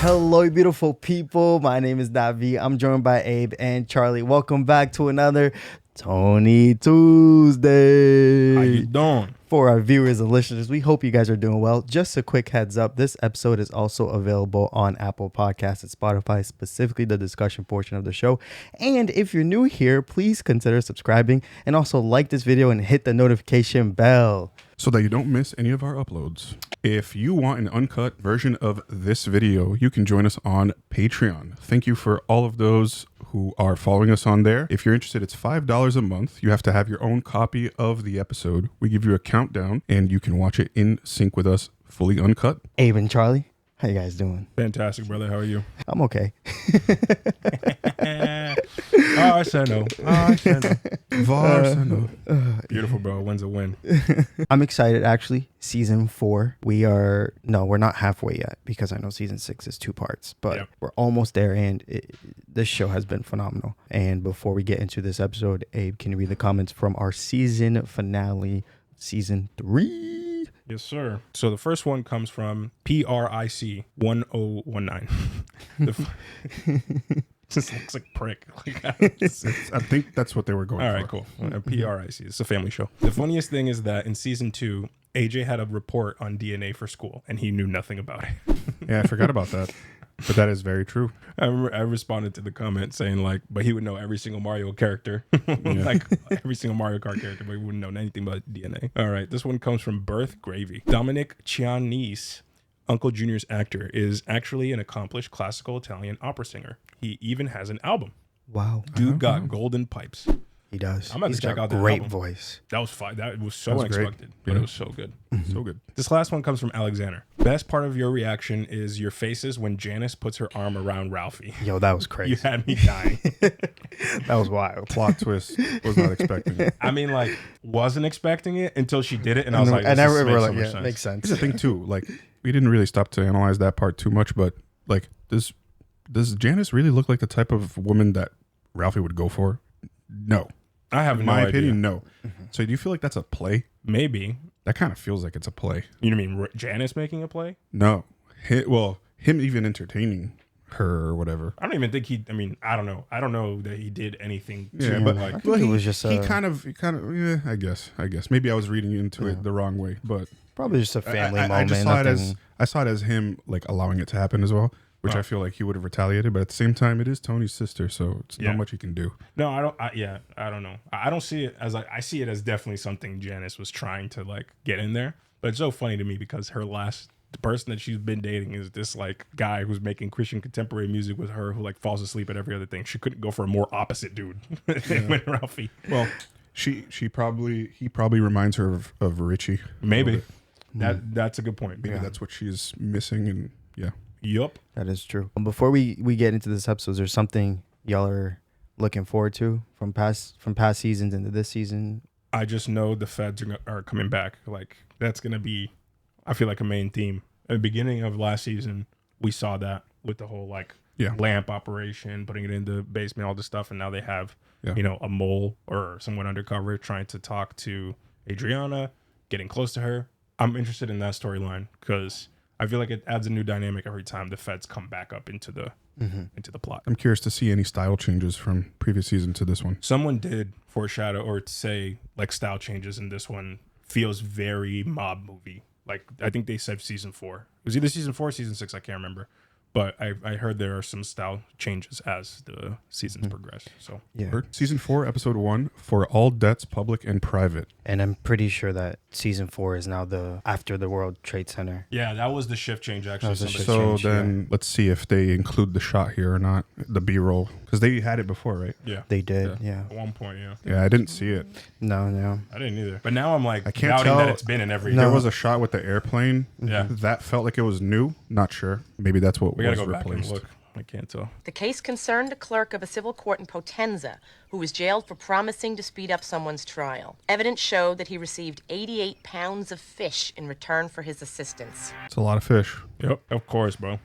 Hello, beautiful people. My name is Davi. I'm joined by Abe and Charlie. Welcome back to another Tony Tuesday. How you doing? For our viewers and listeners, we hope you guys are doing well. Just a quick heads up, this episode is also available on Apple Podcasts and Spotify, specifically the discussion portion of the show. And if you're new here, please consider subscribing and also like this video and hit the notification bell so that you don't miss any of our uploads. If you want an uncut version of this video, you can join us on Patreon. Thank you for all of those who are following us on there. If you're interested, it's $5 a month. You have to have your own copy of the episode. We give you a countdown and you can watch it in sync with us, fully uncut. Abe and Charlie, how you guys doing? Fantastic, brother. How are you? I'm okay. I said no. Beautiful, bro. Win's a win. I'm excited, actually. Season 4. We're not halfway yet because I know season 6 is 2 parts, but Yep. We're almost there, and this show has been phenomenal. And before we get into this episode, Abe, can you read the comments from our season finale, season 3? Yes, sir. So the first one comes from PRIC 1019. Just looks like prick. I think that's what they were going All for. right, cool. PRIC. It's a family show. The funniest thing is that in season 2, AJ had a report on DNA for school, and he knew nothing about it. Yeah, I forgot about that. But that is very true. I responded to the comment saying like, but he would know every single Mario character, like every single Mario Kart character, but he wouldn't know anything about DNA. All right, this one comes from Birth Gravy. Dominic Chianese, Uncle Junior's actor, is actually an accomplished classical Italian opera singer. He even has an album. Wow. Dude got golden pipes. He does. I'm about to check out that great album. voice. That was fine. That was so That was great. unexpected, but it was so good. So good. This last one comes from Alexander. Best part of your reaction is your faces when Janice puts her arm around Ralphie. Yo, that was crazy. You had me dying. That was wild. Plot twist. Was not expecting it. I mean, like, wasn't expecting it until she did it, and I was like, and this we're makes so like, much yeah, sense. makes sense. Here's the thing too, like we didn't really stop to analyze that part too much, but like does Janice really look like the type of woman that Ralphie would go for? No. I have In no my idea. opinion, no. So do you feel like that's a play? Maybe. That kind of feels like it's a play. You know what I mean? Janice making a play? No. Him even entertaining her or whatever. I don't even think I don't know. I don't know that he did anything to Yeah, but like. I think it was just he kind of yeah, I guess. Maybe I was reading into it the wrong way, but probably just a family moment. I just saw it as him like allowing it to happen as well, which I feel like he would have retaliated, but at the same time it is Tony's sister, so it's not much he can do. No, I don't. I don't know. I don't see it as I see it as definitely something Janice was trying to like get in there. But it's so funny to me because the person that she's been dating is this like guy who's making Christian contemporary music with her, who like falls asleep at every other thing. She couldn't go for a more opposite dude than Ralphie. Well, he probably reminds her of Richie. Maybe that's a good point. Maybe that's what she's missing, and yeah. Yup. That is true. Before we get into this episode, is there something y'all are looking forward to from past seasons into this season? I just know the feds are coming back. Like that's gonna be, I feel like, a main theme. At the beginning of last season, we saw that with the whole like lamp operation, putting it in the basement, all this stuff, and now they have a mole or someone undercover trying to talk to Adriana, getting close to her. I'm interested in that storyline because I feel like it adds a new dynamic every time the feds come back up into the plot. I'm curious to see any style changes from previous season to this one. Someone did foreshadow or say like style changes in this one feels very mob movie. Like I think they said season 4. It was either season 4 or season 6. I can't remember. But I heard there are some style changes as the seasons progress. So Season 4, episode 1, for all debts, public and private. And I'm pretty sure that season 4 is now after the World Trade Center. yeah, that was the shift change actually. So then let's see if they include the shot here or not, the B-roll, because they had it before, right? Yeah, They did, yeah. at one point, yeah. Yeah, I didn't see it. No. I didn't either. But now I'm like I can't doubting tell. that it's been in every. There was a shot with the airplane. Yeah. That felt like it was new. Not sure. Maybe that's what We gotta was go back replaced. and look. I can't tell. The case concerned a clerk of a civil court in Potenza who was jailed for promising to speed up someone's trial. Evidence showed that he received 88 pounds of fish in return for his assistance. It's a lot of fish. Yep, of course, bro.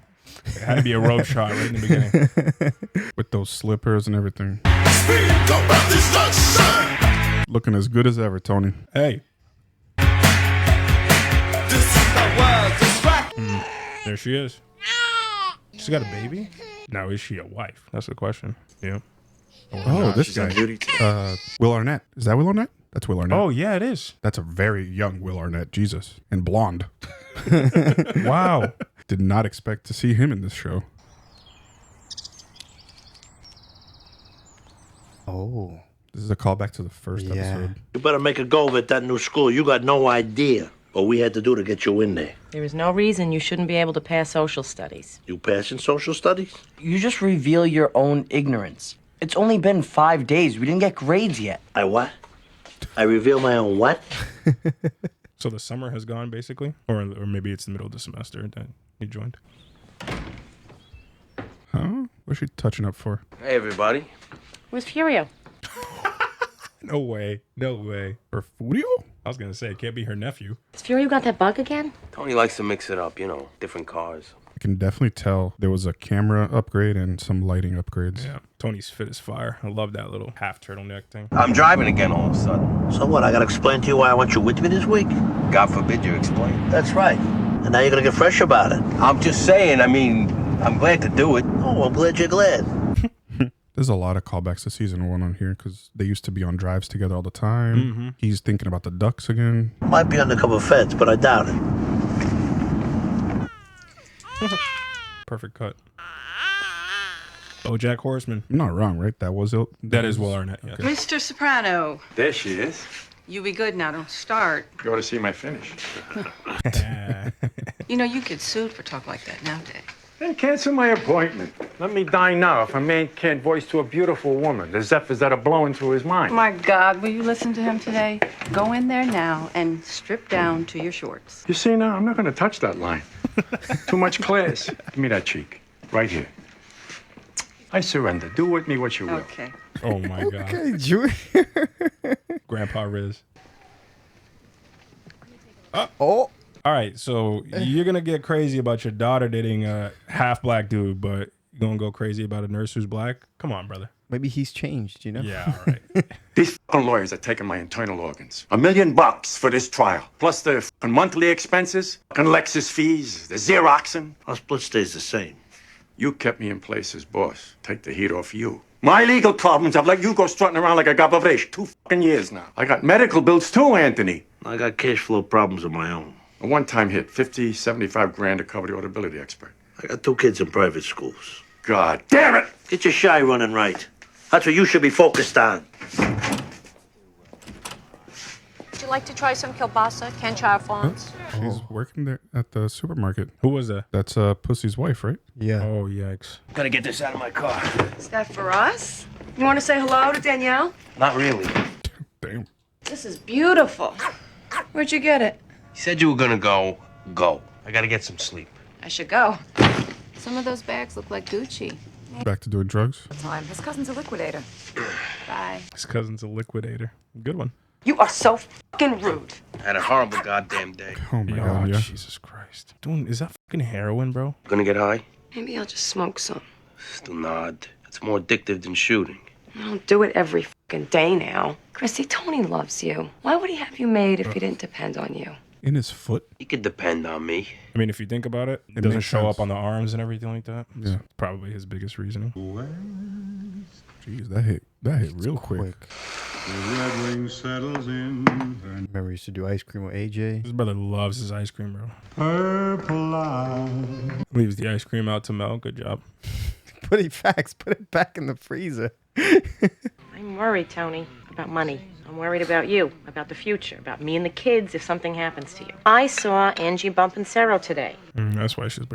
It had to be a rope shot right in the beginning. With those slippers and everything. Looking as good as ever, Tony. Hey. There she is. She's got a baby? Now, is she a wife? That's the question. Yeah. Oh, this guy. Will Arnett. Is that Will Arnett? That's Will Arnett. Oh, yeah, it is. That's a very young Will Arnett. Jesus. And blonde. Wow. Did not expect to see him in this show. Oh. This is a callback to the first episode. You better make a go of it, that new school. You got no idea what we had to do to get you in there. There is no reason you shouldn't be able to pass social studies. You passing social studies? You just reveal your own ignorance. It's only been 5 days. We didn't get grades yet. I what? I reveal my own what? So the summer has gone, basically? Or maybe it's the middle of the semester that you joined. Huh? What's she touching up for? Hey, everybody. Where's Furio? No way. No way. For Furio? I was going to say, it can't be her nephew. Has Furio got that bug again? Tony likes to mix it up, you know, different cars. I can definitely tell there was a camera upgrade and some lighting upgrades. Yeah. Tony's fit as fire. I love that little half turtleneck thing. I'm driving again all of a sudden. So what, I gotta explain to you why I want you with me this week? God forbid you explain. That's right. And now you're gonna get fresh about it. I'm just saying, I mean, I'm glad to do it. Oh, I'm glad you're glad. There's a lot of callbacks to season 1 on here because they used to be on drives together all the time. Mm-hmm. He's thinking about the Ducks again. Might be undercover feds, but I doubt it. Perfect cut. BoJack Horseman. I'm not wrong, right? That was it. That is Will Arnett, yes. Mr. Soprano, There she is. you be good now. Don't start. You ought to see my finish. You know, you get sued for talk like that nowadays. Then cancel my appointment. Let me die now if a man can't voice to a beautiful woman the zephyrs that are blowing through his mind. My God, will you listen to him today? Go in there now and strip down to your shorts. You see now, I'm not going to touch that line. Too much class. Give me that cheek. Right here. I surrender. Do with me what you will. Okay. Oh, my God. Okay, Junior. Grandpa Riz. Oh. All right, so you're going to get crazy about your daughter dating a half-black dude, but you're going to go crazy about a nurse who's black? Come on, brother. Maybe he's changed, you know? Yeah, all right. These fucking lawyers are taking my internal organs. $1 million for this trial. Plus the fucking monthly expenses, fucking Lexus fees, the Xeroxing. Our split stays the same. You kept me in place as boss. Take the heat off you. My legal problems have let you go strutting around like a gabavresh 2 fucking years now. I got medical bills too, Anthony. I got cash flow problems of my own. A one-time hit, 50, 75 grand to cover the audibility expert. I got 2 kids in private schools. God damn it! Get your shy running right. That's what you should be focused on. Would you like to try some kielbasa, Kenchar She's working there at the supermarket. Who was that? That's Pussy's wife, right? Yeah. Oh, yikes. Gotta get this out of my car. Is that for us? You want to say hello to Danielle? Not really. Damn. This is beautiful. Where'd you get it? You said you were gonna go. Go. I gotta get some sleep. I should go. Some of those bags look like Gucci. Back to doing drugs. Time. His cousin's a liquidator. Bye. His cousin's a liquidator. Good one. You are so fucking rude. Had a horrible goddamn day. Oh my Oh, god, yeah. Jesus Christ. Dude, is that fucking heroin, bro? Gonna get high? Maybe I'll just smoke some. Still nod. It's more addictive than shooting. I don't do it every fucking day now. Chrissy, Tony loves you. Why would he have you made if he didn't depend on you? In his foot. He could depend on me. I mean, if you think about it, it It doesn't makes show sense. up on the arms and everything like that. It's Yeah. probably his biggest reasoning. Jeez, that hit real quick. Remember, he used to do ice cream with AJ. His brother loves his ice cream, bro. Leaves the ice cream out to Mel. Good job. Put it back in the freezer. I'm worried, Tony, about money. I'm worried about you, about the future, about me and the kids if something happens to you. I saw Angie bumping Cerro today. That's why she's.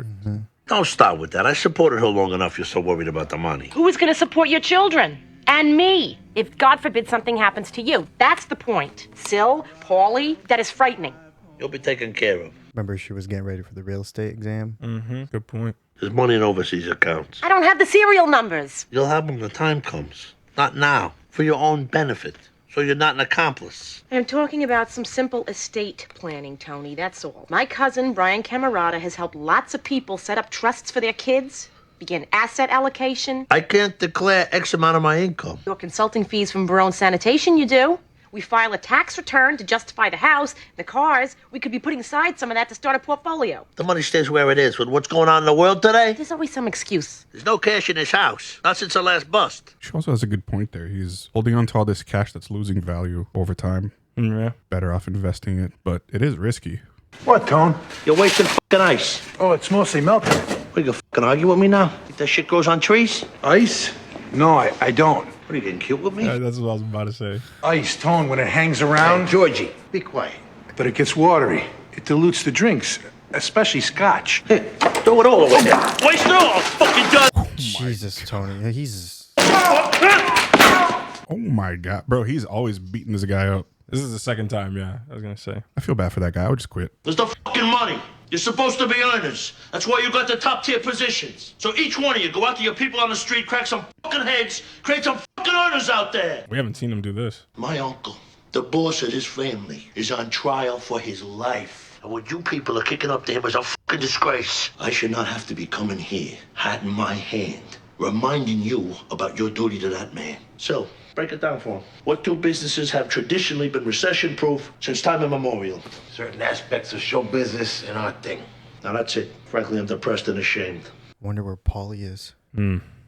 Don't start with that. I supported her long enough. You're so worried about the money. Who is going to support your children? And me, if God forbid something happens to you. That's the point. Sil, Paulie, that is frightening. You'll be taken care of. Remember, she was getting ready for the real estate exam. Mm-hmm. Good point. There's money in overseas accounts. I don't have the serial numbers. You'll have them when the time comes. Not now. For your own benefit. So you're not an accomplice. I'm talking about some simple estate planning, Tony, that's all. My cousin, Brian Camerata, has helped lots of people set up trusts for their kids, begin asset allocation. I can't declare X amount of my income. Your consulting fees from Barone Sanitation, you do. We file a tax return to justify the house, the cars. We could be putting aside some of that to start a portfolio. The money stays where it is. With what's going on in the world today, There's always some excuse. there's no cash in his house. Not since the last bust. She also has a good point there. He's holding on to all this cash that's losing value over time. Yeah. Better off investing it, but it is risky. What, Tone? You're wasting fucking ice. Oh, it's mostly melted. What, you gonna fucking argue with me now? Think that shit grows on trees? Ice? No, I don't. What, are you getting cute with me? Yeah, that's what I was about to say. Ice, Tone, when it hangs around. Hey, Georgie, be quiet. But it gets watery. It dilutes the drinks, especially scotch. Hey, throw it all away there. Waste it all, fucking done. Jesus, Tony. He's... Oh my God. Bro, he's always beating this guy up. This is the second time, yeah, I was going to say. I feel bad for that guy. I would just quit. There's the fucking money. You're supposed to be earners. That's why you got the top tier positions. So each one of you go out to your people on the street, crack some fucking heads, create some fucking earners out there. We haven't seen him do this. My uncle, the boss of his family, is on trial for his life. And what you people are kicking up to him is a fucking disgrace. I should not have to be coming here, hat in my hand, reminding you about your duty to that man. So, break it down for him. What two businesses have traditionally been recession-proof since time immemorial? Certain aspects of show business and our thing. Now that's it. Frankly, I'm depressed and ashamed. Wonder where Paulie is.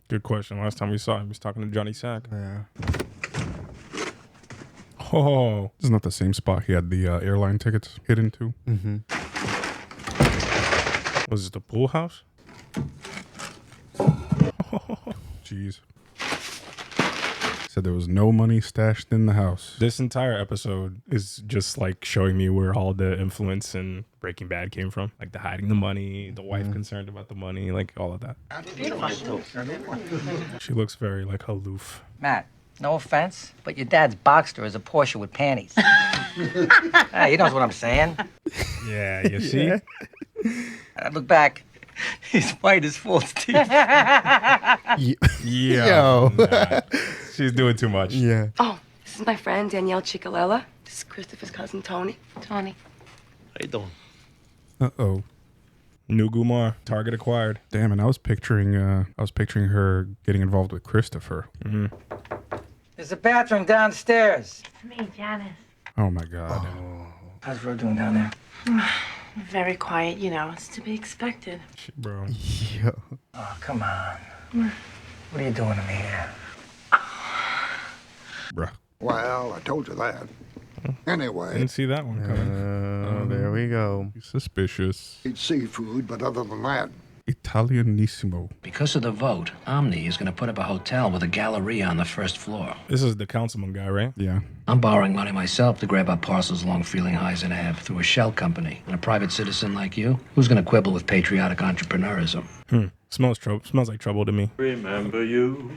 Good question. Last time we saw him, he was talking to Johnny Sack. Yeah. Oh. This is not the same spot he had the airline tickets hidden to. Mm-hmm. Was it the pool house? Jeez. Said there was no money stashed in the house. This entire episode is just like showing me where all the influence in Breaking Bad came from. Like the hiding the money, the wife concerned about the money, like all of that. She looks very like aloof. Matt, no offense, but your dad's Boxster is a Porsche with panties. Hey, he knows what I'm saying. Yeah, you see? I look back. He's white as false teeth. Yo. Nah. She's doing too much. Yeah. Oh, this is my friend Danielle Ciccolella. This is Christopher's cousin Tony. Tony. How you doing? Uh-oh. New Gumar, target acquired. Damn, and I was picturing her getting involved with Christopher. Mm-hmm. There's a bathroom downstairs. Me, Janice. Oh my God. How's Ro doing down there? Very quiet, you know. It's to be expected. Shit, bro. Yo. Oh, come on. What are you doing to me here? Bruh. Well, I told you that. Anyway. Didn't see that one coming. There we go. Suspicious. Eat seafood, but other than that. Italianissimo. Because of the vote, Omni is going to put up a hotel with a galleria on the first floor. This is the councilman guy, right? Yeah. I'm borrowing money myself to grab up parcels along Frelinghuysen Ave through a shell company. And a private citizen like you, who's going to quibble with patriotic entrepreneurism? Smells like trouble to me. Remember you.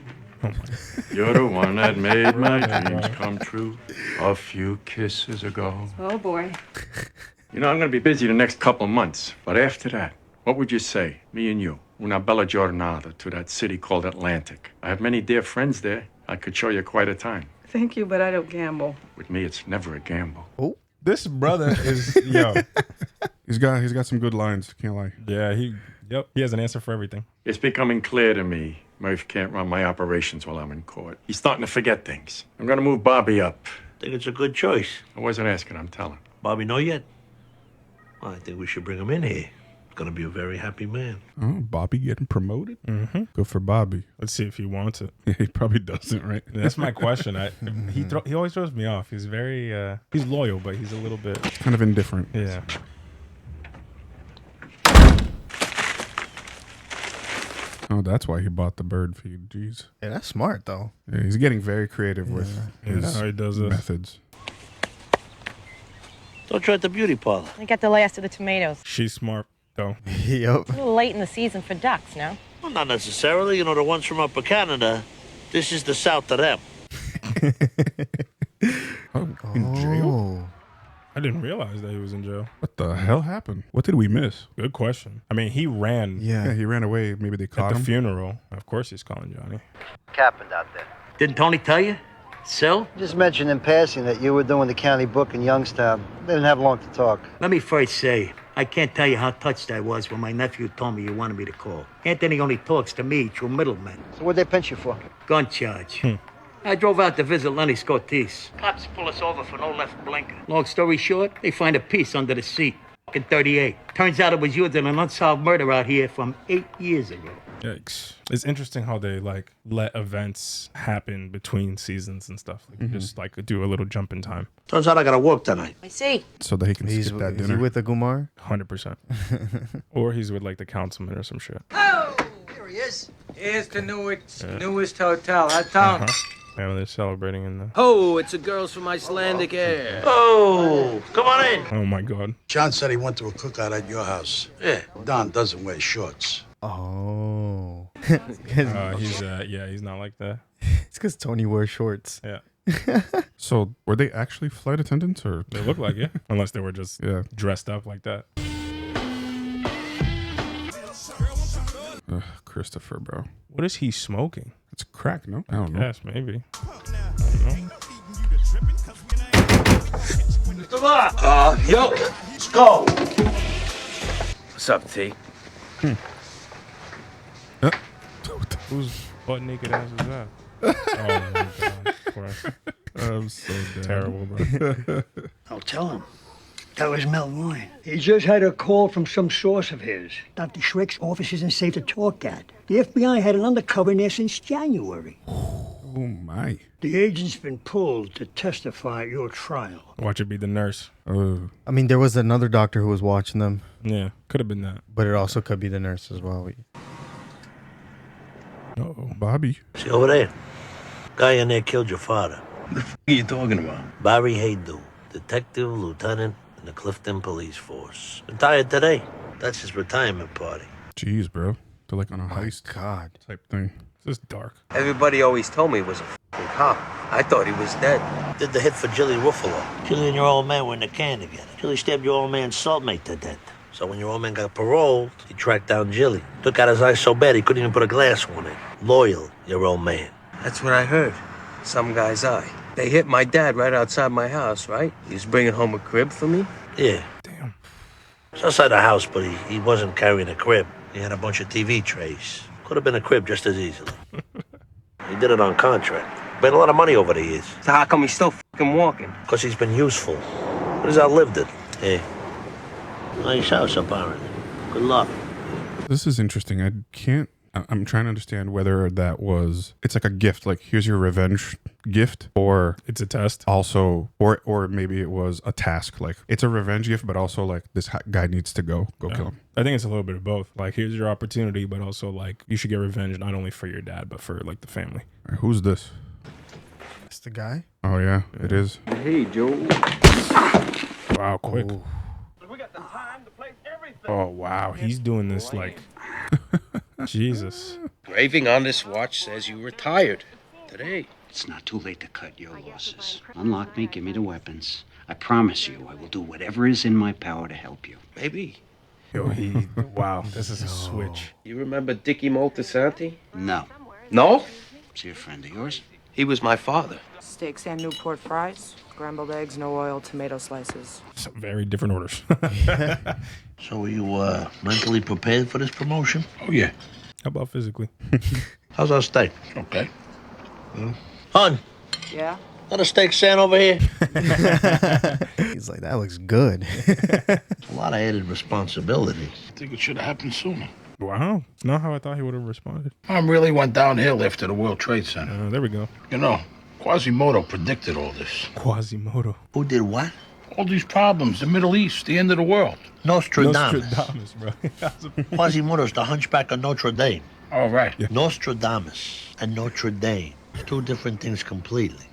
You're the one that made my dreams come true a few kisses ago. Oh, boy. You know, I'm going to be busy the next couple of months, but after that, what would you say, me and you, una bella giornata, to that city called Atlantic? I have many dear friends there. I could show you quite a time. Thank you, but I don't gamble. With me, it's never a gamble. Oh, this brother is yo. He's got some good lines. Can't lie. Yeah, he has an answer for everything. It's becoming clear to me Murph can't run my operations while I'm in court. He's starting to forget things. I'm going to move Bobby up. Think it's a good choice. I wasn't asking, I'm telling. Bobby know yet? Well, I think we should bring him in here. Gonna be a very happy man. Oh, Bobby getting promoted? Mm-hmm. Good for Bobby. Let's see if he wants it. Yeah, he probably doesn't, right? That's my question. He always throws me off. He's very he's loyal, but he's a little bit kind of indifferent. Yeah. Oh, that's why he bought the bird feed. Jeez. Yeah, that's smart though. Yeah, he's getting very creative with his he does this. methods. Don't try at the beauty parlor. I got the last of the tomatoes. She's smart though. Yep. A little late in the season for ducks, no? Well, not necessarily. You know, the ones from Upper Canada, this is the south of them. In jail? I didn't realize that he was in jail. What the hell happened? What did we miss? Good question. I mean, he ran. Yeah, he ran away. Maybe they caught at the him. funeral. Of course, he's calling Johnny. What happened out there? Didn't Tony tell you? So? Just mentioned in passing that you were doing the county book in Youngstown. They didn't have long to talk. Let me first say, I can't tell you how touched I was when my nephew told me you wanted me to call. Anthony only talks to me through middlemen. So what'd they pinch you for? Gun charge. I drove out to visit Lenny Scottis. Cops pull us over for no left blinker. Long story short, they find a piece under the seat. Fucking 38. Turns out it was used in an unsolved murder out here from 8 years ago. Yikes. It's interesting how they like let events happen between seasons and stuff. Like, just like do a little jump in time. Turns out I gotta work tonight. I see. So that he can He's, skip that is he dinner. with the Gumar? 100%. Or he's with like the councilman or some shit. Oh, here he is. Here's the newest hotel. Huh, Tom? Yeah, they're celebrating in the... Oh, it's the girls from Icelandic Air. Oh, come on in. Oh my God. John said he went to a cookout at your house. Yeah. Don doesn't wear shorts. Oh. He's not like that. It's because Tony wears shorts. Yeah. So were they actually flight attendants or? They look like it, unless they were just dressed up like that. Christopher, bro. What is he smoking? It's crack, no? I don't know. Yes, maybe. I don't know. Yo, let's go. What's up, T? Whose butt naked ass is that? Oh my God. Christ. I'm so dead. Terrible, bro. I'll tell him. That was Mel Ryan. He just had a call from some source of his. Dr. Schreck's office isn't safe to talk at. The FBI had an undercover in there since January. Oh, my. The agent's been pulled to testify at your trial. Watch it be the nurse. I mean, there was another doctor who was watching them. Yeah, could have been that. But it also could be the nurse as well. Uh-oh, Bobby. See over there? Guy in there killed your father. What the f*** are you talking about? Barry Haydu, detective, lieutenant in the Clifton Police Force. Retired today. That's his retirement party. Jeez, bro. They're like on a heist type thing. This is dark. Everybody always told me he was a f***ing cop. I thought he was dead. Did the hit for Jilly Ruffalo. Jilly and your old man were in the can together. Jilly stabbed your old man's cellmate to death. So when your old man got paroled, he tracked down Jilly. Took out his eyes so bad he couldn't even put a glass one in. Loyal, your old man. That's what I heard. Some guy's eye. They hit my dad right outside my house, right? He was bringing home a crib for me? Yeah. Damn. It's outside the house, but he wasn't carrying a crib. He had a bunch of TV trays. Could have been a crib just as easily. He did it on contract. Made a lot of money over the years. So how come he's still f***ing walking? Because he's been useful. But he's outlived it. Hey. Nice house, apparently. Good luck. This is interesting. I'm trying to understand whether that was, it's like a gift, like here's your revenge gift, or it's a test. Also, or maybe it was a task, like it's a revenge gift, but also like this guy needs to go kill him. I think it's a little bit of both. Like, here's your opportunity, but also like you should get revenge not only for your dad, but for like the family. All right, who's this? It's the guy. Oh yeah, it is. Hey, Joe. Wow, quick. Oh wow, he's doing this like Jesus. Graving on this watch says you retired today. It's not too late to cut your losses. Unlock me, give me the weapons. I promise you, I will do whatever is in my power to help you. Maybe. Yo, wow, this is a switch. You remember Dickie Moltisanti? No. No? Is he a friend of yours? He was my father. Steaks and Newport fries, scrambled eggs, no oil, tomato slices. Some very different orders. So are you mentally prepared for this promotion? Oh, yeah. How about physically? How's our steak? Okay. Hon, Yeah? got a steak stand over here? He's like, that looks good. It's a lot of added responsibility. I think it should have happened sooner. Wow, not how I thought he would have responded. Mom really went downhill after the World Trade Center. There we go. You know, Quasimodo predicted all this. Quasimodo. Who did what? All these problems, the Middle East, the end of the world. Nostradamus. Nostradamus, bro. Quasimodo's the hunchback of Notre Dame. All right. Yeah. Nostradamus and Notre Dame. Two different things completely.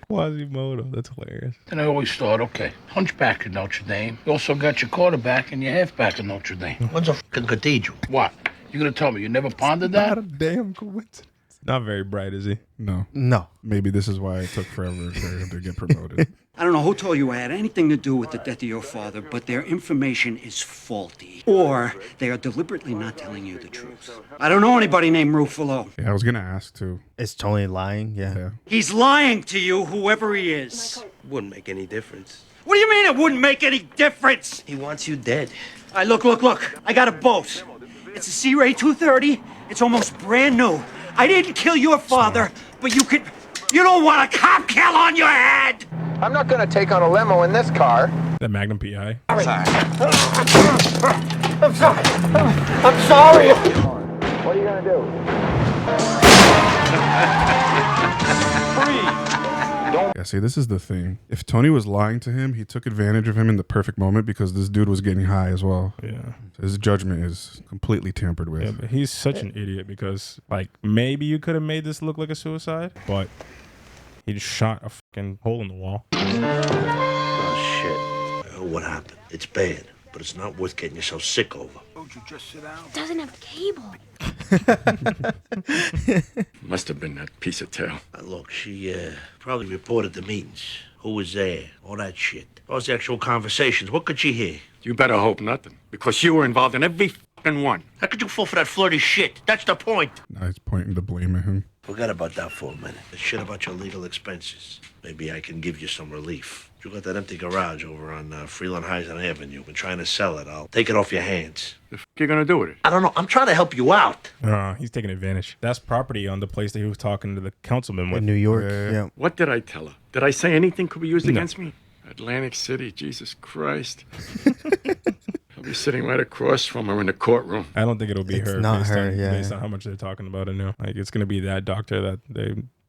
Quasimodo, that's hilarious. And I always thought, okay, hunchback in Notre Dame. You also got your quarterback and your halfback in Notre Dame. When's a fucking cathedral? What? You gonna tell me you never pondered that? Not a damn coincidence. Not very bright, is he? No. No. Maybe this is why it took forever for him to get promoted. I don't know who told you I had anything to do with the death of your father, but their information is faulty. Or they are deliberately not telling you the truth. I don't know anybody named Ruffalo. Yeah, I was gonna ask too. Is Tony lying? Yeah. He's lying to you, whoever he is. Wouldn't make any difference. What do you mean it wouldn't make any difference? He wants you dead. All right, look. I got a boat. It's a Sea Ray 230. It's almost brand new. I didn't kill your father, but you don't want a cop kill on your head! I'm not gonna take on a limo in this car. That Magnum PI. I'm sorry. I'm sorry. What are you gonna do? Yeah, see, this is the thing. If Tony was lying to him, he took advantage of him in the perfect moment because this dude was getting high as well. Yeah. So his judgment is completely tampered with. Yeah, but he's such an idiot because, like, maybe you could have made this look like a suicide, but he just shot a fucking hole in the wall. Oh, shit. I know what happened. It's bad, but it's not worth getting yourself sick over. Won't you just sit down? Doesn't have cable. Must have been that piece of tail. Look, she probably reported the meetings. Who was there? All that shit. What was the actual conversations? What could she hear? You better hope nothing, because you were involved in every fucking one. How could you fall for that flirty shit? That's the point. Now he's pointing the blame at him. Forget about that for a minute. The shit about your legal expenses. Maybe I can give you some relief. You got that empty garage over on Freeland Heights Avenue. Been trying to sell it. I'll take it off your hands. The fuck you gonna do with it? I don't know. I'm trying to help you out. He's taking advantage. That's property on the place that he was talking to the councilman with. In New York, yeah. What did I tell her? Did I say anything could be used No. against me? Atlantic City, Jesus Christ. I'll be sitting right across from her in the courtroom. I don't think it'll be It's her. not based her, on, yeah. Based on how much they're talking about it now. Like, it's going to be that doctor that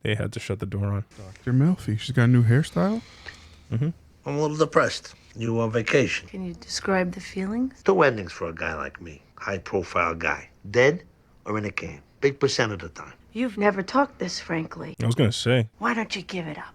they had to shut the door on. Dr. Melfi, she's got a new hairstyle? Mm-hmm. I'm a little depressed. You on vacation? Can you describe the feelings? 2 endings for a guy like me. High-profile guy. Dead or in a can. Big percent of the time. You've never talked this frankly. I was going to say. Why don't you give it up?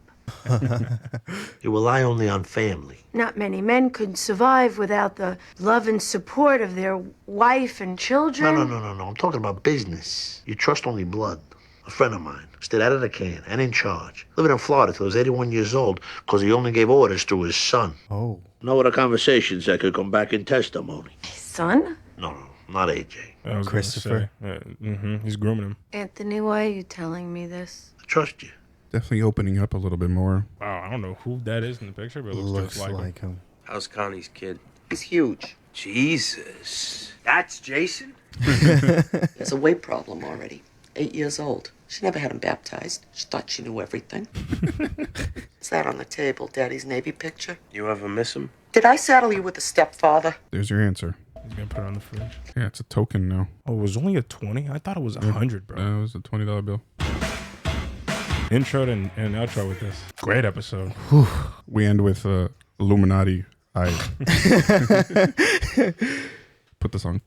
You rely only on family. Not many men could survive without the love and support of their wife and children. No. I'm talking about business. You trust only blood. A friend of mine stayed out of the can and in charge. Living in Florida till he was 81 years old because he only gave orders to his son. Oh. No other conversations that could come back in testimony. Son? No, not AJ. I was Christopher. He's grooming him. Anthony, why are you telling me this? I trust you. Definitely opening up a little bit more. Wow, I don't know who that is in the picture, but it looks just like him. How's Connie's kid? He's huge. Jesus. That's Jason? There's a weight problem already. 8 years old. She never had him baptized. She thought she knew everything. What's that on the table? Daddy's Navy picture? You ever miss him? Did I saddle you with a stepfather? There's your answer. He's going to put it on the fridge. Yeah, it's a token now. Oh, it was only a 20? I thought it was 100, bro. It was a $20 bill. Intro and outro with this. Great episode. We end with Illuminati. Put the song.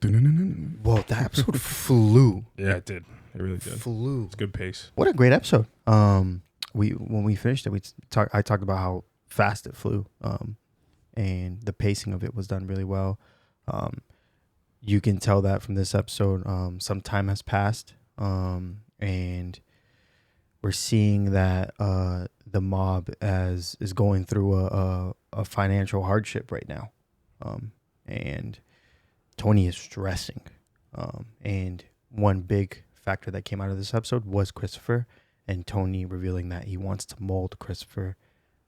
Whoa, that episode flew. Yeah, it did. It really did. Flew. It's good pace. What a great episode. When we finished it, I talked about how fast it flew. And the pacing of it was done really well. You can tell that from this episode. Some time has passed. And we're seeing that the mob is going through a financial hardship right now. And Tony is stressing. And one big factor that came out of this episode was Christopher, and Tony revealing that he wants to mold Christopher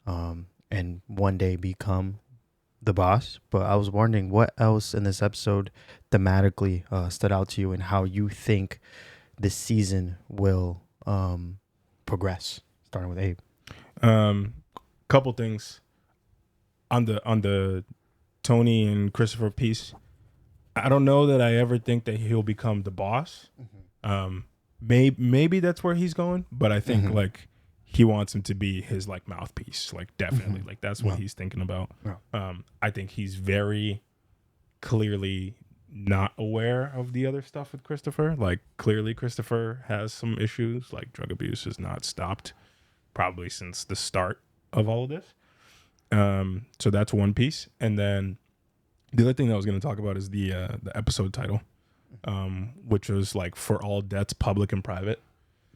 and one day become the boss. But I was wondering what else in this episode thematically stood out to you and how you think this season will progress, starting with Abe. Couple things on the Tony and Christopher piece. I don't know that I ever think that he'll become the boss. Maybe that's where he's going, but I think like he wants him to be his like mouthpiece, like definitely, like that's what he's thinking about. I think he's very clearly not aware of the other stuff with Christopher. Like clearly Christopher has some issues, like drug abuse has not stopped probably since the start of all of this. So that's one piece. And then the other thing that I was going to talk about is the episode title, which was like For All Debts, Public and Private.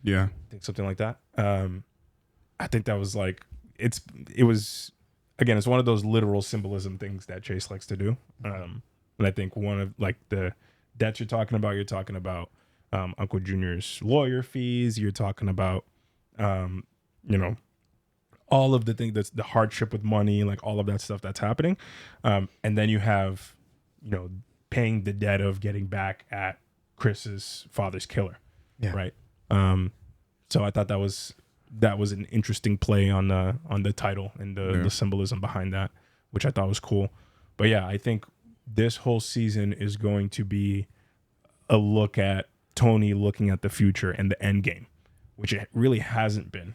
Yeah. I think something like that. I think that was like, it was, again, it's one of those literal symbolism things that Chase likes to do. And I think one of like the debts you're talking about Uncle Junior's lawyer fees. You're talking about, all of the things that's the hardship with money, like all of that stuff that's happening. And then you have, paying the debt of getting back at Chris's father's killer. Yeah. Right. So I thought that was an interesting play on the title and the symbolism behind that, which I thought was cool. But yeah, I think this whole season is going to be a look at Tony looking at the future and the end game, which it really hasn't been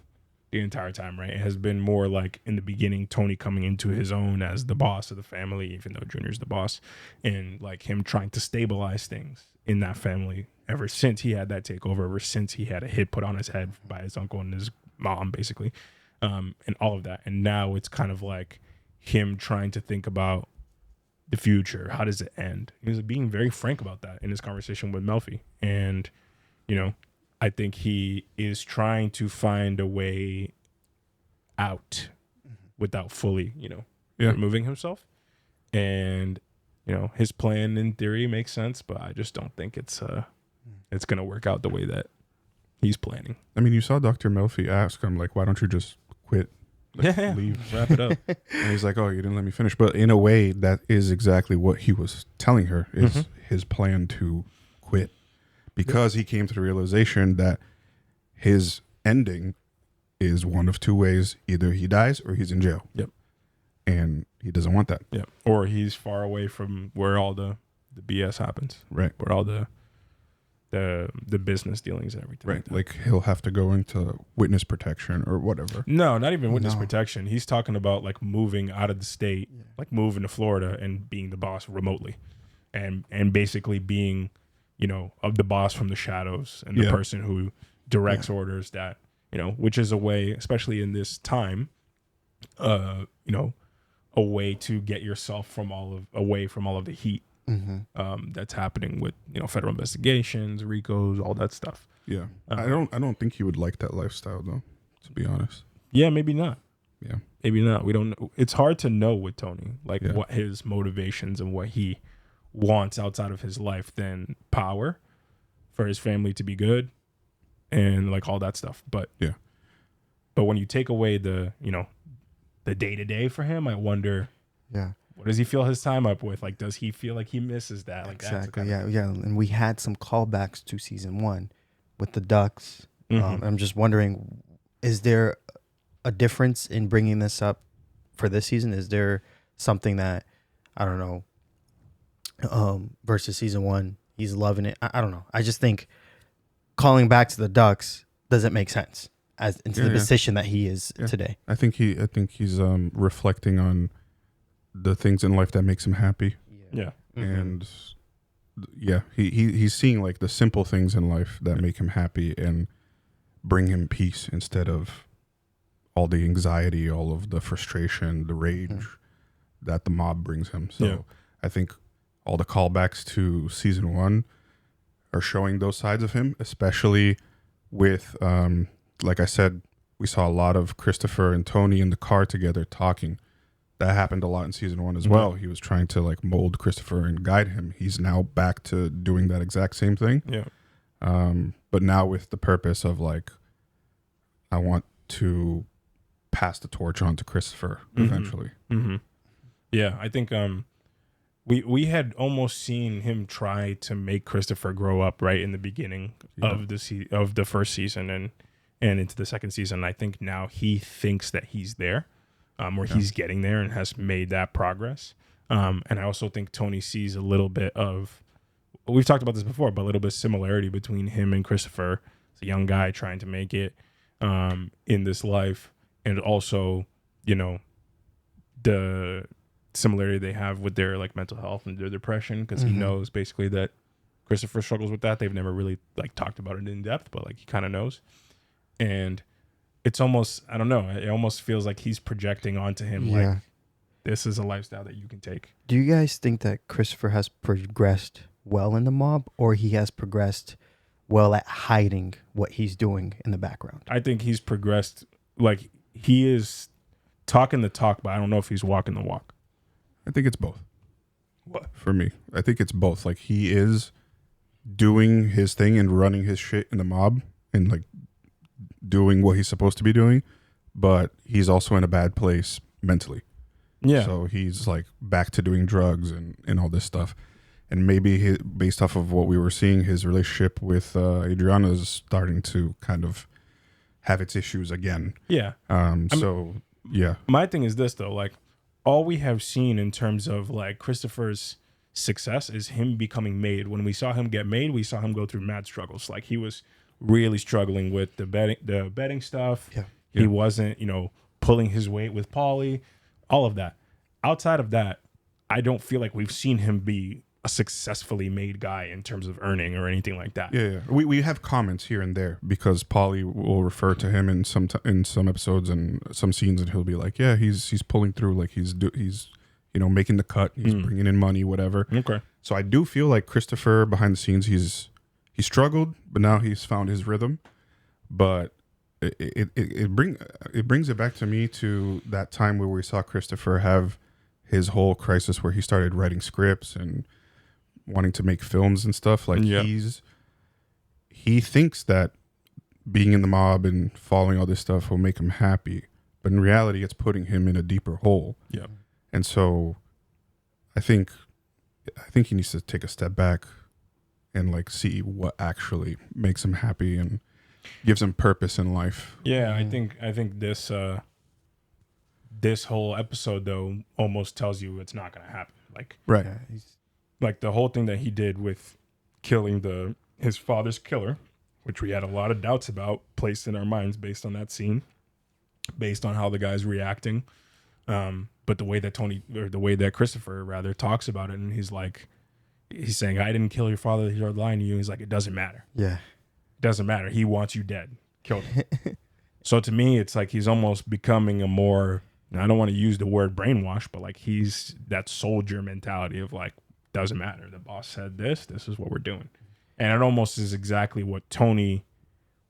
the entire time, right? It has been more like in the beginning, Tony coming into his own as the boss of the family, even though Junior's the boss, and like him trying to stabilize things in that family ever since he had that takeover, ever since he had a hit put on his head by his uncle and his mom, basically, and all of that. And now it's kind of like him trying to think about the future. How does it end? He was being very frank about that in his conversation with Melfi. And, I think he is trying to find a way out without fully, removing himself. And, his plan in theory makes sense, but I just don't think it's going to work out the way that he's planning. I mean, you saw Dr. Melfi ask him, like, why don't you just quit? Like, leave, wrap it up. And he's like, oh, you didn't let me finish. But in a way, that is exactly what he was telling her, is his plan to quit. Because he came to the realization that his ending is one of two ways. Either he dies or he's in jail. Yep. And he doesn't want that. Yep. Or he's far away from where all the BS happens. Right. Where all the business dealings and everything. Right. Like he'll have to go into witness protection or whatever. No, not even witness protection. He's talking about like moving out of the state, like moving to Florida and being the boss remotely. And basically being, of the boss from the shadows and the person who directs orders that, which is a way, especially in this time, a way to get yourself away from all of the heat that's happening with, federal investigations, RICOs, all that stuff. Yeah. I don't think he would like that lifestyle though, to be honest. Yeah, maybe not. Yeah. Maybe not. We don't know. It's hard to know with Tony, like what his motivations and what he wants outside of his life than power for his family to be good and like all that stuff. But when you take away the day-to-day for him, I wonder what does he fill his time up with? Like, does he feel like he misses that? Like, exactly. And we had some callbacks to season 1 with the Ducks. I'm just wondering, is there a difference in bringing this up for this season? Is there something that, I don't know, versus season 1, he's loving it? I don't know. I just think calling back to the Ducks doesn't make sense as into the position that he is today. I think he's reflecting on the things in life that makes him happy. Yeah. And he's seeing like the simple things in life that make him happy and bring him peace instead of all the anxiety, all of the frustration, the rage that the mob brings him. So I think all the callbacks to season 1 are showing those sides of him, especially with, like I said, we saw a lot of Christopher and Tony in the car together talking. That happened a lot in season 1 as well. He was trying to like mold Christopher and guide him. He's now back to doing that exact same thing. Yeah. But now with the purpose of like, I want to pass the torch on to Christopher eventually. Yeah, I think we had almost seen him try to make Christopher grow up right in the beginning of the first season and into the second season. I think now he thinks that he's there, or he's getting there and has made that progress. And I also think Tony sees a little bit of, we've talked about this before, but a little bit of similarity between him and Christopher. He's a young guy trying to make it in this life, and also, the similarity they have with their like mental health and their depression, because he knows basically that Christopher struggles with that. They've never really like talked about it in depth, but like he kind of knows. And it's almost, I don't know, it almost feels like he's projecting onto him like, this is a lifestyle that you can take. Do you guys think that Christopher has progressed well in the mob, or he has progressed well at hiding what he's doing in the background? I think he's progressed, like he is talking the talk, but I don't know if he's walking the walk. I think it's both. What? For me, I think it's both. Like he is doing his thing and running his shit in the mob and like doing what he's supposed to be doing, but he's also in a bad place mentally. Yeah. So he's like back to doing drugs and all this stuff. And maybe based off of what we were seeing, his relationship with Adriana is starting to kind of have its issues again. Yeah. Yeah. My thing is this though, like all we have seen in terms of like Christopher's success is him becoming made. When we saw him get made, we saw him go through mad struggles. Like he was really struggling with the betting stuff. Yeah. He wasn't, pulling his weight with Paulie, all of that. Outside of that, I don't feel like we've seen him be a successfully made guy in terms of earning or anything like that. Yeah. We have comments here and there because Paulie will refer to him in some episodes and some scenes, and he'll be like, "Yeah, he's pulling through, like he's making the cut, he's bringing in money, whatever." Okay. So I do feel like Christopher behind the scenes, he struggled, but now he's found his rhythm. But it brings it back to me to that time where we saw Christopher have his whole crisis where he started writing scripts and wanting to make films and stuff. Like he thinks that being in the mob and following all this stuff will make him happy, but in reality it's putting him in a deeper hole. Yeah. And so I think he needs to take a step back and like see what actually makes him happy and gives him purpose in life. Yeah, I think this this whole episode though almost tells you it's not going to happen. Like right. Like the whole thing that he did with killing his father's killer, which we had a lot of doubts about placed in our minds based on that scene, based on how the guy's reacting. But the way that Christopher rather talks about it, and he's saying, "I didn't kill your father. He's lying to you." He's like, "It doesn't matter. Yeah. It doesn't matter. He wants you dead. Kill him." So to me, it's like he's almost becoming a more, I don't want to use the word brainwash, but like he's that soldier mentality of like, doesn't matter. The boss said this is what we're doing. And it almost is exactly what Tony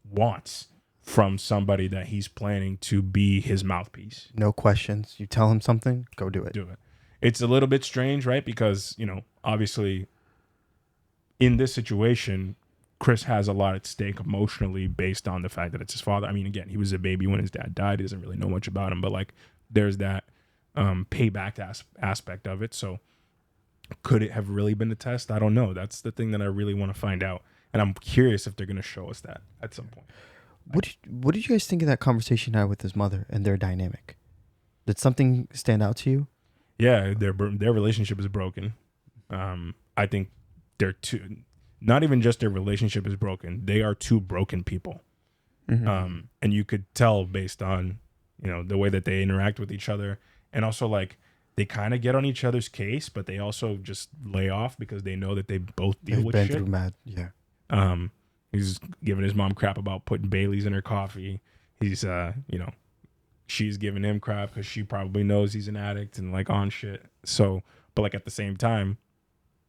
wants from somebody that he's planning to be his mouthpiece. No questions. You tell him something, go do it. Do it. It's a little bit strange, right? Because, obviously in this situation, Chris has a lot at stake emotionally based on the fact that it's his father. I mean, again, he was a baby when his dad died. He doesn't really know much about him, but like there's that payback aspect of it. So could it have really been a test? I don't know. That's the thing that I really want to find out. And I'm curious if they're going to show us that at some point. What did you guys think of that conversation he had with his mother and their dynamic? Did something stand out to you? Yeah, their relationship is broken. I think they're not even just their relationship is broken. They are two broken people. Mm-hmm. And you could tell based on, the way that they interact with each other. And also like they kind of get on each other's case, but they also just lay off because they know that they both deal with shit. They've been through mad. Yeah. He's giving his mom crap about putting Baileys in her coffee. He's, she's giving him crap because she probably knows he's an addict and like on shit. So, but like at the same time,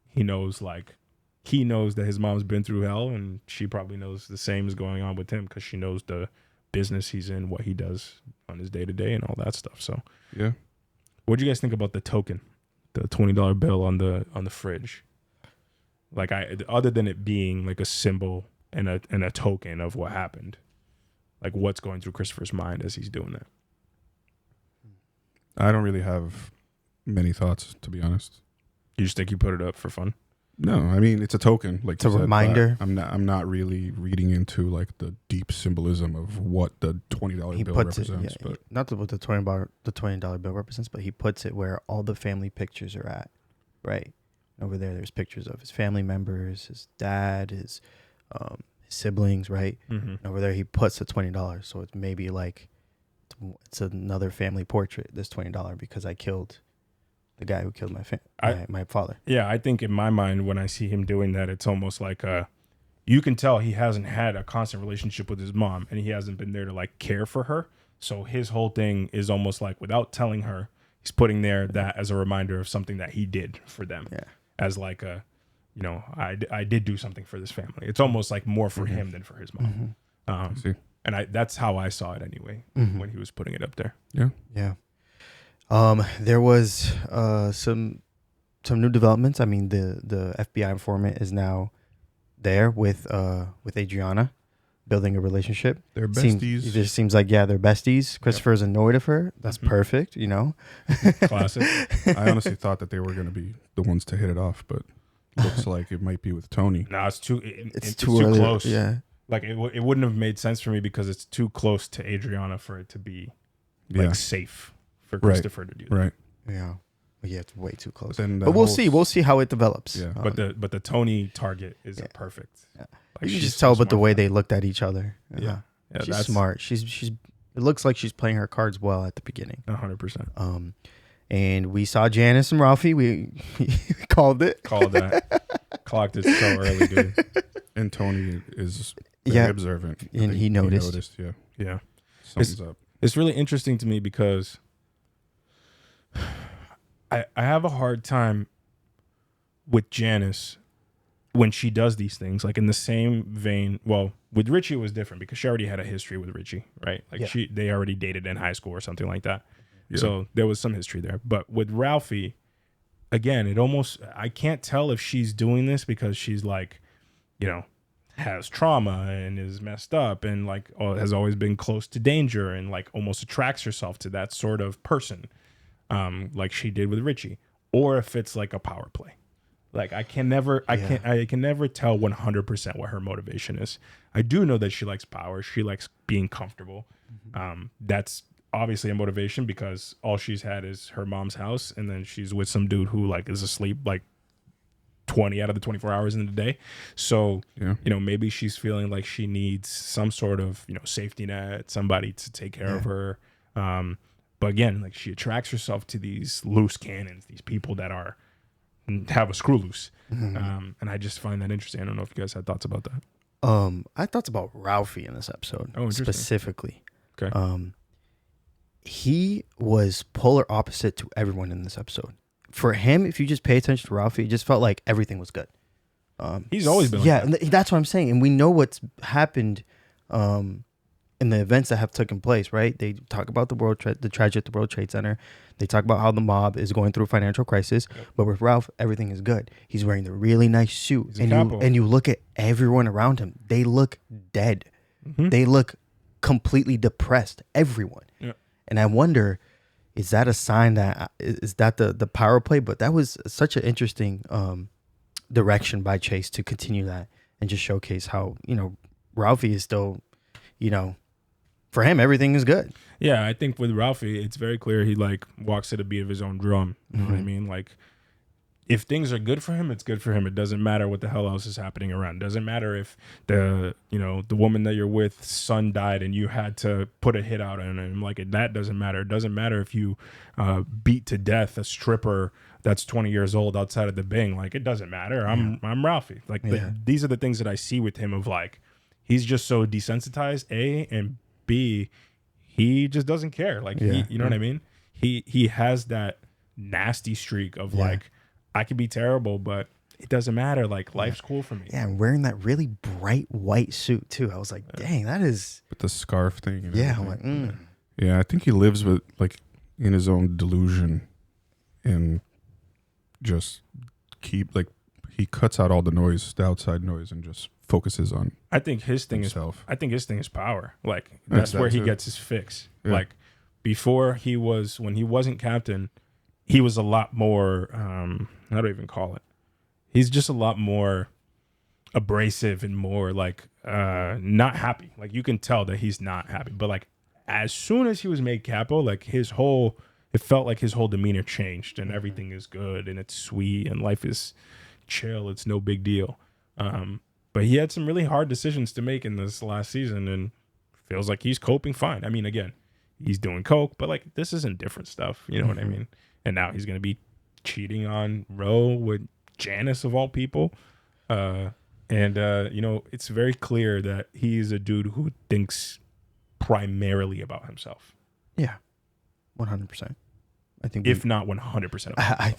he knows that his mom's been through hell, and she probably knows the same is going on with him because she knows the business he's in, what he does on his day to day, and all that stuff. So, yeah. What do you guys think about the token, the $20 bill on the fridge? Like, other than it being like a symbol and a token of what happened, like what's going through Christopher's mind as he's doing that? I don't really have many thoughts, to be honest. You just think he put it up for fun? No, I mean it's a token, like it's a reminder. I'm not really reading into like the deep symbolism of what the $20 bill represents. But not what the $20 bill represents, but he puts it where all the family pictures are at, right? Over there's pictures of his family members, his dad, his siblings, right? Mm-hmm. And over there he puts the $20, so it's maybe like it's another family portrait. This $20 because I killed the guy who killed my father. Yeah, I think in my mind, when I see him doing that, it's almost like you can tell he hasn't had a constant relationship with his mom, and he hasn't been there to like care for her. So his whole thing is almost like without telling her, he's putting there that as a reminder of something that he did for them. Yeah. As like I did do something for this family. It's almost like more for him than for his mom. Mm-hmm. And that's how I saw it anyway when he was putting it up there. Yeah. Yeah. There was some new developments. I mean, the FBI informant is now there with Adriana, building a relationship. They're besties. It just seems like they're besties. Christopher's annoyed of her. That's perfect, Classic. I honestly thought that they were going to be the ones to hit it off, but looks like it might be with Tony. No, it's too early. close. Yeah. Like it wouldn't have made sense for me because it's too close to Adriana for it to be like safe for Christopher to do that. Right. Yeah. Yeah, it's way too close. Then But we'll see. We'll see how it develops. Yeah. But the Tony target is perfect. Yeah. Like, You can she's just so tell but the smart way for they looked at each other. Yeah. Yeah, She's that's smart. She's it looks like she's playing her cards well at the beginning. 100%. And we saw Janice and Ralphie. We called it. Called that. Clocked it so early, dude. And Tony is very observant. And he noticed. Yeah. Yeah. Something's up. It's really interesting to me because I have a hard time with Janice when she does these things, like in the same vein. Well, with Richie it was different because she already had a history with Richie, right? Like they already dated in high school or something like that. Yeah. So there was some history there. But with Ralphie, again, I can't tell if she's doing this because she's like, has trauma and is messed up and like has always been close to danger and like almost attracts herself to that sort of person, like she did with Richie, or if it's like a power play. Like I can never tell 100% what her motivation is. I do know that she likes power. She likes being comfortable. That's obviously a motivation because all she's had is her mom's house, and then she's with some dude who like is asleep like 20 out of the 24 hours in the day. So, maybe she's feeling like she needs some sort of, safety net, somebody to take care of her. But again, like she attracts herself to these loose cannons, these people that have a screw loose. And I just find that interesting. I don't know if you guys had thoughts about that. I had thoughts about Ralphie in this episode specifically. Okay. He was polar opposite to everyone in this episode. For him, if you just pay attention to Ralphie, it just felt like everything was good. He's always been like that. That's what I'm saying. And we know what's happened in the events that have taken place, right? They talk about the tragedy at the World Trade Center. They talk about how the mob is going through a financial crisis. Yep. But with Ralph, everything is good. He's wearing the really nice suit. And you look at everyone around him. They look dead. Mm-hmm. They look completely depressed. Everyone. Yep. And I wonder, is that a sign that is that the power play? But that was such an interesting direction by Chase to continue that and just showcase how, Ralphie is still, for him, everything is good. Yeah, I think with Ralphie, it's very clear he like walks to the beat of his own drum. You know what I mean? Like, if things are good for him, it's good for him. It doesn't matter what the hell else is happening around. It doesn't matter if the woman that you're with, son died and you had to put a hit out on him. Like, that doesn't matter. It doesn't matter if you beat to death a stripper that's 20 years old outside of the Bing. Like, it doesn't matter. I'm Ralphie. Like, these are the things that I see with him of like, he's just so desensitized, A, and B, he just doesn't care. Like, you know what I mean? He has that nasty streak of like, I could be terrible, but it doesn't matter. Like, life's cool for me. Yeah, and wearing that really bright white suit too. I was like, dang, that is with the scarf thing. And I'm like, yeah, I think he lives with like in his own delusion, and just he cuts out all the noise, the outside noise, and just focuses on. I think his thing himself. is power. Like, that's where he gets his fix. Yeah. Like, before when he wasn't captain, he was a lot more, how do I even call it? He's just a lot more abrasive and more like not happy. Like, you can tell that he's not happy. But like, as soon as he was made capo, like it felt like his whole demeanor changed and everything is good and it's sweet and life is chill. It's no big deal. But he had some really hard decisions to make in this last season and feels like he's coping fine. I mean, again, he's doing coke, but like, this isn't different stuff. You know what I mean? And now he's going to be cheating on Ro with Janice of all people. It's very clear that he's a dude who thinks primarily about himself. Yeah. 100%. I think if not 100%. I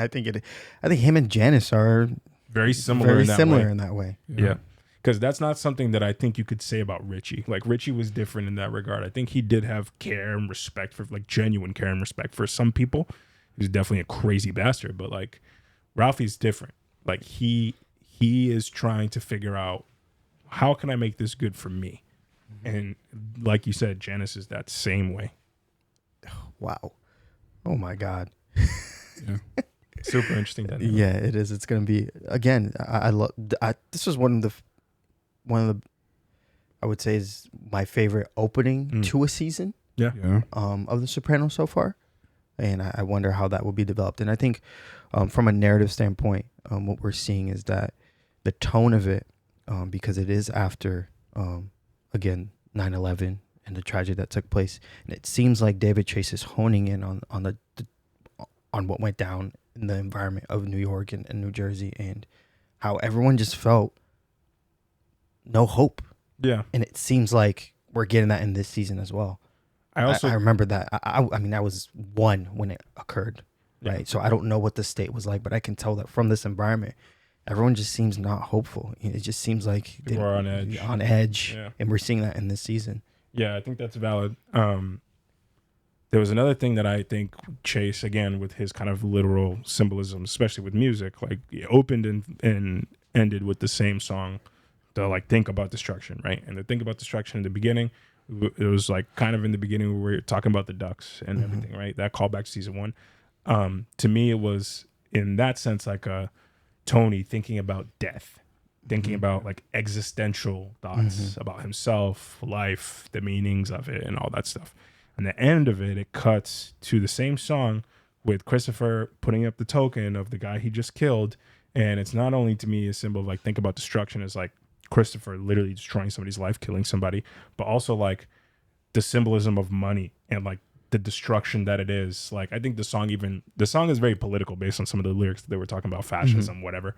think him and Janice are very similar in that way. Yeah. Because that's not something that I think you could say about Richie. Like, Richie was different in that regard. I think he did have care and respect for, like, genuine care and respect for some people. He's definitely a crazy bastard, but like, Ralphie's different. Like, he is trying to figure out, how can I make this good for me? And like you said, Janice is that same way. Wow. Oh my God. Yeah. Super interesting. Yeah, it is. It's going to be, again, I love, this was one of the I would say is my favorite opening to a season. Yeah. Of The Sopranos so far, and I wonder how that will be developed. And I think, from a narrative standpoint, what we're seeing is that the tone of it, because it is after, again, 9/11 and the tragedy that took place, and it seems like David Chase is honing in on what went down in the environment of New York and New Jersey, and how everyone just felt no hope. Yeah. And it seems like we're getting that in this season as well. I remember that. I mean, I was 1 when it occurred, right? So I don't know what the state was like, but I can tell that from this environment, everyone just seems not hopeful. It just seems like People are on edge. On edge, Yeah. and we're seeing that in this season. Yeah, I think that's valid. There was another thing that I think Chase, again, with his kind of literal symbolism, especially with music, like it opened and ended with the same song, the like Think About Destruction, right? And the Think About Destruction in the beginning, it was like kind of in the beginning where we were talking about the ducks and everything, right? That callback to season 1. To me, it was in that sense like a Tony thinking about death, thinking about like existential thoughts about himself, life, the meanings of it, and all that stuff. And the end of it, it cuts to the same song with Christopher putting up the token of the guy he just killed. And it's not only to me a symbol of like think about destruction as like Christopher literally destroying somebody's life, killing somebody, but also like the symbolism of money and like the destruction that it is. Like I think the song is very political based on some of the lyrics that they were talking about, fascism, whatever.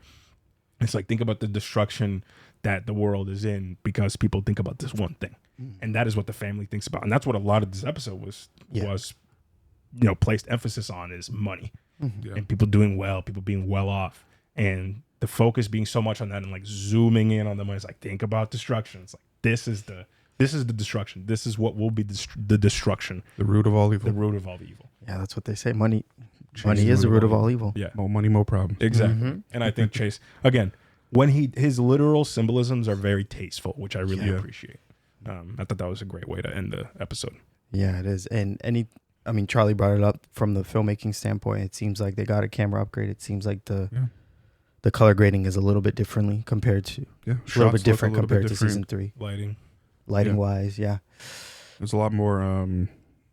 It's like think about the destruction that the world is in because people think about this one thing. And that is what the family thinks about. And that's what a lot of this episode was placed emphasis on is money. And people doing well, people being well off. And the focus being so much on that and like zooming in on the money. It's like, think about destruction. It's like, this is the destruction. This is what will be the destruction. The root of all evil. The root of all evil. Yeah, that's what they say. Money is the root of all evil. Yeah. More money, more problems. Exactly. And I think Chase, again, when his literal symbolisms are very tasteful, which I really appreciate. I thought that was a great way to end the episode. Yeah, it is. And Charlie brought it up from the filmmaking standpoint. It seems like they got a camera upgrade. It seems like the color grading is a little bit differently compared to a little bit different compared to season 3. Lighting wise, yeah. There's a lot more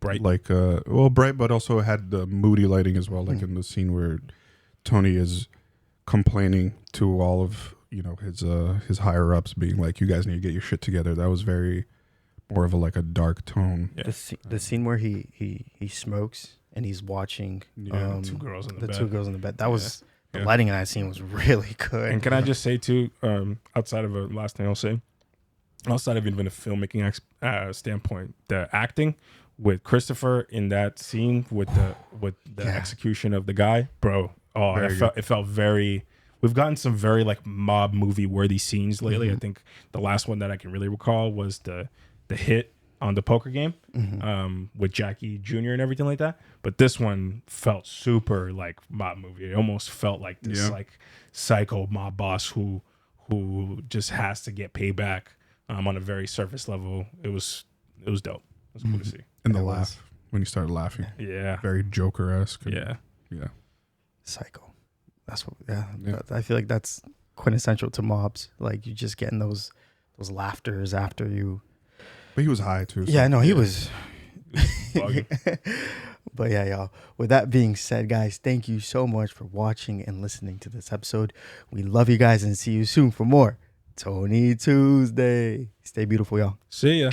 bright, like bright, but also had the moody lighting as well. Like in the scene where Tony is complaining to all of his higher ups, being like, "You guys need to get your shit together." That was very more of a dark tone. Yeah. The scene where he smokes and he's watching two girls in the bed. Two girls in the bed. That was the lighting in that scene was really good. And can I just say too, outside of a last thing I'll say, outside of even a filmmaking standpoint, the acting with Christopher in that scene with the execution of the guy, bro. Oh, it felt very. We've gotten some very like mob movie worthy scenes lately. I think the last one that I can really recall was the hit on the poker game with Jackie Jr. and everything like that. But this one felt super like mob movie. It almost felt like this like psycho mob boss who just has to get payback on a very surface level. It was dope. It was cool to see. And the laugh when he started laughing. Yeah. Very Joker-esque. Yeah. Psycho. That's what. Yeah. I feel like that's quintessential to mobs. Like you just getting those laughters after you. But he was high too. So. Yeah, no, he was. But yeah, y'all. With that being said, guys, thank you so much for watching and listening to this episode. We love you guys and see you soon for more Tony Tuesday. Stay beautiful, y'all. See ya.